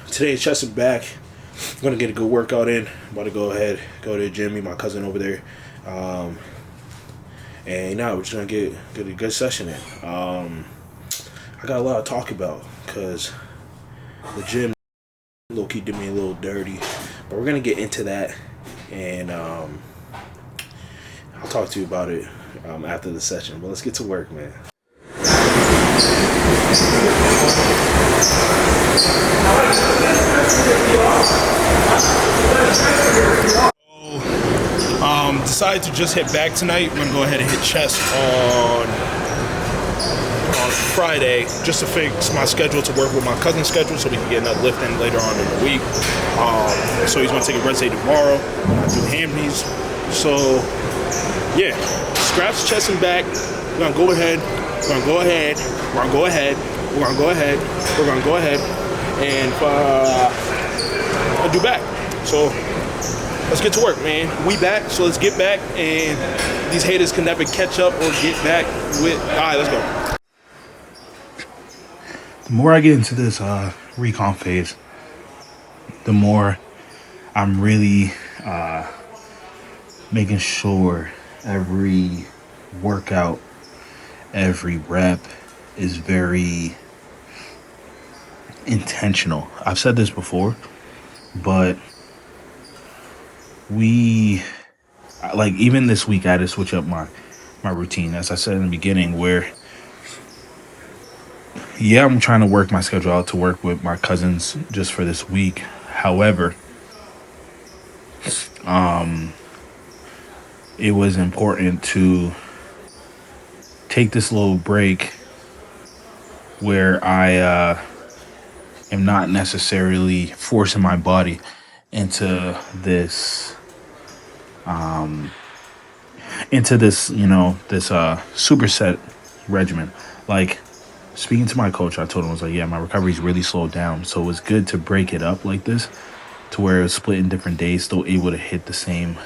Today's chest and back. I'm gonna get a good workout in. I'm about to go to the gym, meet my cousin over there. And now we're just gonna get a good session in. I got a lot to talk about because the gym low key did me a little dirty, but we're gonna get into that, and I'll talk to you about it after the session. But let's get to work, man. Decided to just hit back tonight. We're gonna go ahead and hit chest on Friday, just to fix my schedule to work with my cousin's schedule, so we can get another lift in later on in the week. So he's gonna take a rest day tomorrow. I do ham knees. So yeah, scratch, chest, and back. We're gonna go ahead. We're gonna go ahead. We're gonna go ahead. We're gonna go ahead. We're gonna go ahead and do back. So let's get to work, man. We back, so let's get back, and these haters can never catch up or get back with. All right, let's go. The more I get into this recomp phase, the more I'm really making sure every workout, every rep is very intentional. I've said this before, but even this week I had to switch up my routine, as I said in the beginning, where I'm trying to work my schedule out to work with my cousins just for this week. However, it was important to take this little break where I am not necessarily forcing my body into this superset regimen. Like, speaking to my coach, I told him, I was like, yeah, my recovery's really slowed down, so it was good to break it up like this, to where it was split in different days, still able to hit the same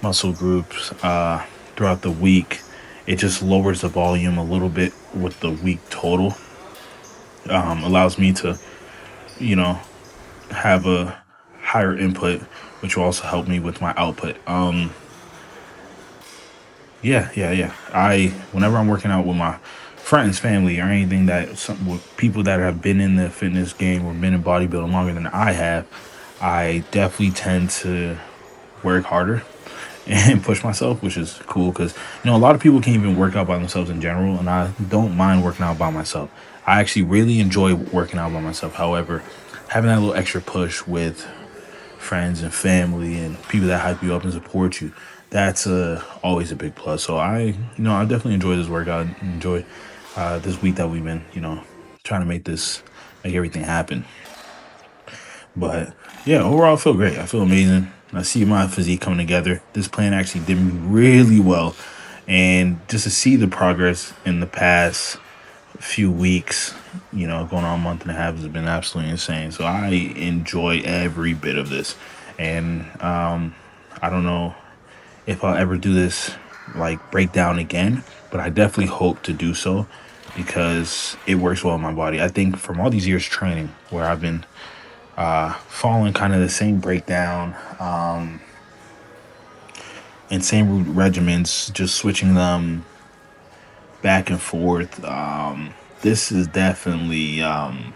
muscle groups throughout the week. It just lowers the volume a little bit with the week total. Allows me to, have a higher input, which will also help me with my output. Whenever I'm working out with my friends, family, or anything with people that have been in the fitness game or been in bodybuilding longer than I have, I definitely tend to work harder and push myself, which is cool because, a lot of people can't even work out by themselves in general, and I don't mind working out by myself. I actually really enjoy working out by myself. However, having that little extra push with friends and family and people that hype you up and support you, that's always a big plus. So I definitely enjoy this workout. Enjoy this week that we've been, trying to make everything happen. But yeah, overall, I feel great. I feel amazing. I see my physique coming together. This plan actually did me really well, and just to see the progress in the past few weeks, going on a month and a half, has been absolutely insane. So I enjoy every bit of this, and I don't know if I'll ever do this breakdown again, but I definitely hope to do so because it works well in my body. I think from all these years training, where I've been following kind of the same breakdown and same regimens, just switching them back and forth. This is definitely definitely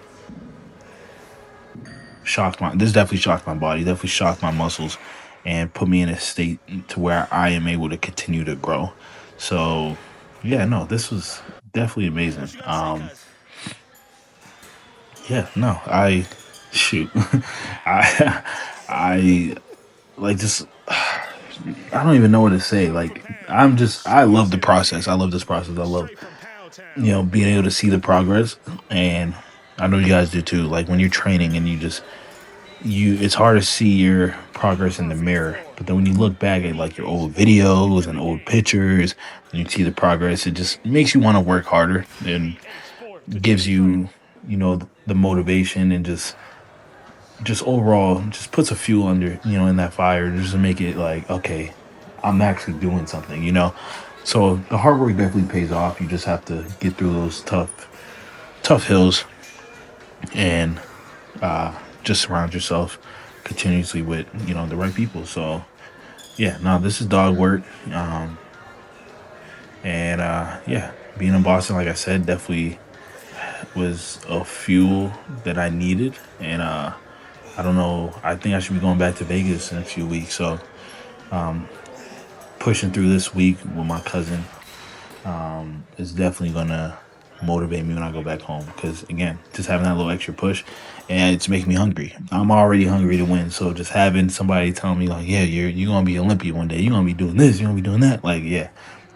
shocked my body, definitely shocked my muscles, and put me in a state to where I am able to continue to grow. So this was definitely amazing. I I just, I don't even know what to say. I love the process. I love this process. I love, being able to see the progress. And I know you guys do too. Like, when you're training and it's hard to see your progress in the mirror. But then when you look back at your old videos and old pictures and you see the progress, it just makes you want to work harder and gives you, the motivation, and just overall just puts a fuel under, in that fire, just to make it okay, I'm actually doing something, So the hard work definitely pays off. You just have to get through those tough hills and just surround yourself continuously with, the right people. So yeah, no, this is dog work. And yeah, being in Boston, like I said, definitely was a fuel that I needed. And I don't know, I think I should be going back to Vegas in a few weeks. So pushing through this week with my cousin is definitely gonna motivate me when I go back home. Because again, just having that little extra push, and it's making me hungry. I'm already hungry to win. So just having somebody tell me like, yeah, you're gonna be Olympia one day. You're gonna be doing this. You're gonna be doing that. Like, yeah,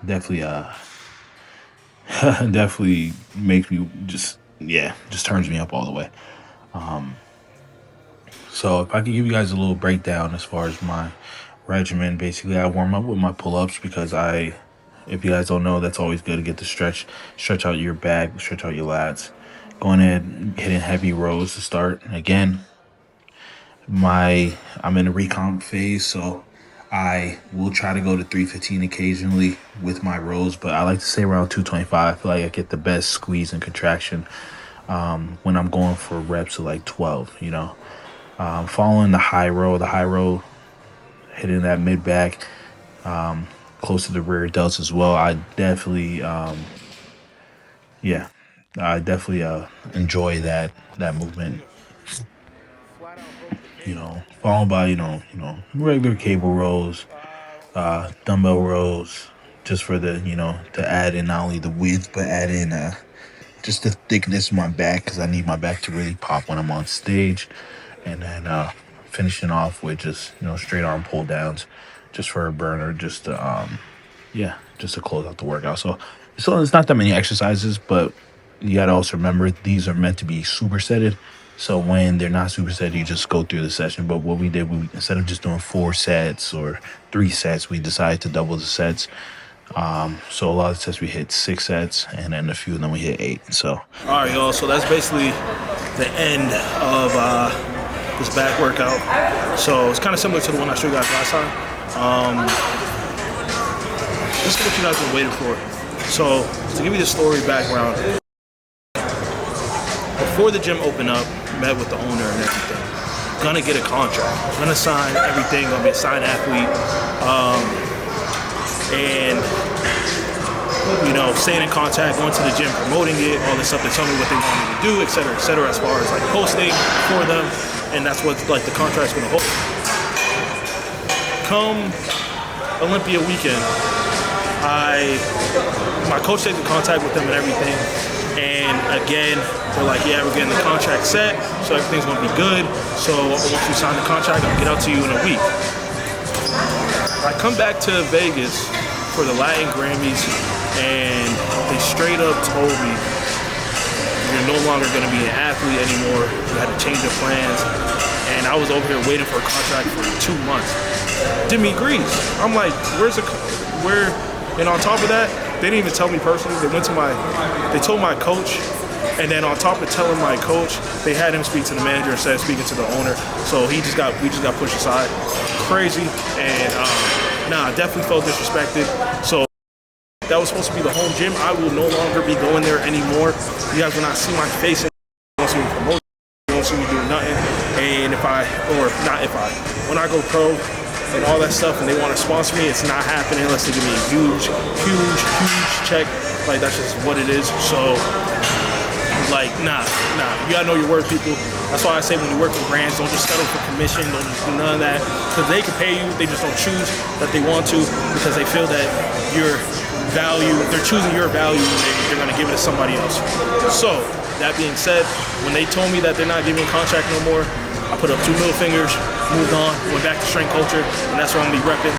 definitely definitely makes me just turns me up all the way. So if I could give you guys a little breakdown as far as my regimen, basically I warm up with my pull-ups because if you guys don't know, that's always good to get the stretch out your back, stretch out your lats. Going ahead, hitting heavy rows to start. Again, I'm in a recomp phase, so I will try to go to 315 occasionally with my rows, but I like to stay around 225. I feel like I get the best squeeze and contraction when I'm going for reps of like 12. Following the high row, hitting that mid back, close to the rear delts as well. Yeah, I definitely enjoy that movement. Followed by regular cable rows, dumbbell rows, just for the to add in not only the width but add in just the thickness of my back because I need my back to really pop when I'm on stage, and then finishing off with just straight arm pull downs, just for a burner, just to close out the workout. So it's not that many exercises, but you gotta also remember these are meant to be supersetted. So when they're not supersetted, you just go through the session. But what we did, instead of just doing 4 sets or 3 sets, we decided to double the sets. So a lot of the sets we hit 6 sets, and then a few of them we hit 8. So all right, y'all. So that's basically the end of this back workout. So it's kind of similar to the one I showed you guys last time. This is what you guys been waiting for. So to give you the story background, before the gym opened up, met with the owner and everything. Gonna get a contract, gonna sign everything, gonna be a signed athlete, and staying in contact, going to the gym, promoting it, all this stuff. They tell me what they want me to do, et cetera, as far as like posting for them, and that's what like the contract's gonna hold. Come Olympia weekend, my coach takes in contact with them and everything, and again, they're like, yeah, we're getting the contract set, so everything's gonna be good. So once you sign the contract, I'll get out to you in a week. I come back to Vegas for the Latin Grammys, and they straight up told me, you're no longer gonna be an athlete anymore. You had to change your plans. And I was over here waiting for a contract for 2 months. Did me grease. I'm like, and on top of that, they didn't even tell me personally. They told my coach, and then on top of telling my coach, they had him speak to the manager instead of speaking to the owner. So we just got pushed aside. Crazy, and definitely felt disrespected. So that was supposed to be the home gym. I will no longer be going there anymore. You guys will not see my face. You won't see me promote. You won't see me doing nothing. And when I go pro and all that stuff, and they want to sponsor me, it's not happening unless they give me a huge check. Like, that's just what it is. So, like, nah. You gotta know your worth, people. That's why I say when you work for brands, don't just settle for commission. Don't just do none of that, because they can pay you. They just don't choose that they want to, because they feel that your value, they're choosing your value, and they're gonna give it to somebody else. So, that being said, when they told me that they're not giving contract no more, I put up 2 middle fingers, moved on, went back to strength culture, and that's what I'm gonna be repping.